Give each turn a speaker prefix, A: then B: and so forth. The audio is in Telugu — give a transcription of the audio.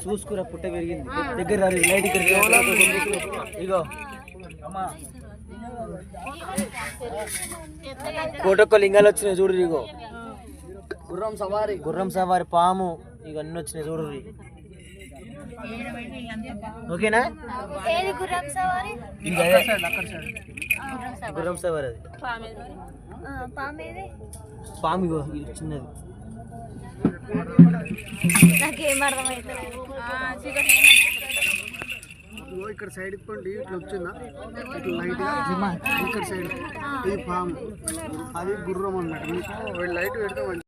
A: చూసుకురా పుట్ట పెరిగింది దగ్గర లైట్ ఇగో కోటొక్క లింగాలు వచ్చినాయి చూడు. ఇగో గుర్రం సవారి పాము ఇక అన్ని వచ్చినాయి చూడు. ఓకేనా? గుర్రం సవారి అది పాము ఇగో ఇది చిన్నది.
B: ఇక్కడ సైడ్ ఇప్పండి ఇట్లా వచ్చిందా ఇట్లా లైట్ ఇక్కడ సైడ్ ఇది పాము అది గుర్రం అన్నమాట. లైట్ పెడతాం